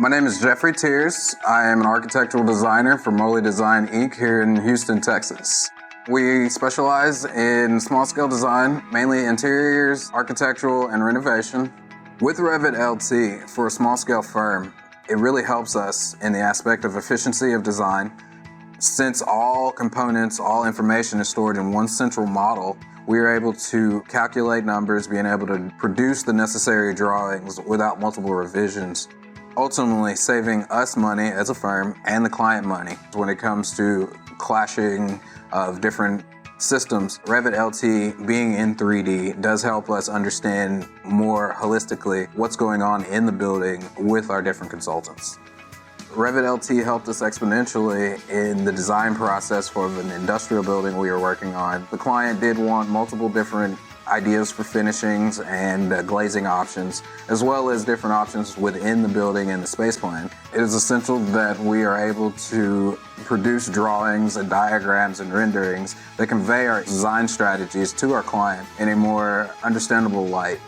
My name is Geoffrey Tears. I am an architectural designer for MOHLE Design Inc. here in Houston, Texas. We specialize in small-scale design, mainly interiors, architectural, and renovation. With Revit LT, for a small-scale firm, it really helps us in the aspect of efficiency of design. Since all components, all information is stored in one central model, we are able to calculate numbers, being able to produce the necessary drawings without multiple revisions, ultimately saving us money as a firm and the client money. When it comes to clashing of different systems, Revit LT being in 3D does help us understand more holistically what's going on in the building with our different consultants. Revit LT helped us exponentially in the design process for an industrial building we were working on. The client did want multiple different ideas for finishings and glazing options, as well as different options within the building and the space plan. It is essential that we are able to produce drawings and diagrams and renderings that convey our design strategies to our client in a more understandable light.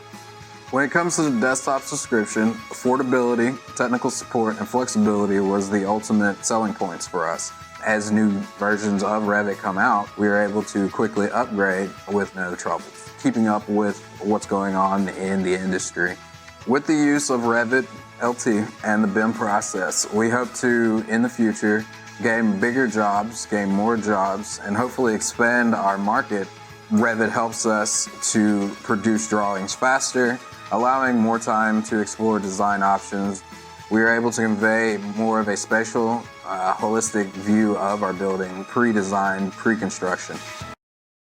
When it comes to the desktop subscription, affordability, technical support, and flexibility was the ultimate selling points for us. As new versions of Revit come out, we are able to quickly upgrade with no troubles, keeping up with what's going on in the industry. With the use of Revit LT and the BIM process, we hope to, in the future, gain bigger jobs, gain more jobs, and hopefully expand our market. Revit helps us to produce drawings faster, allowing more time to explore design options. We are able to convey more of a spatial, holistic view of our building, pre-design, pre-construction.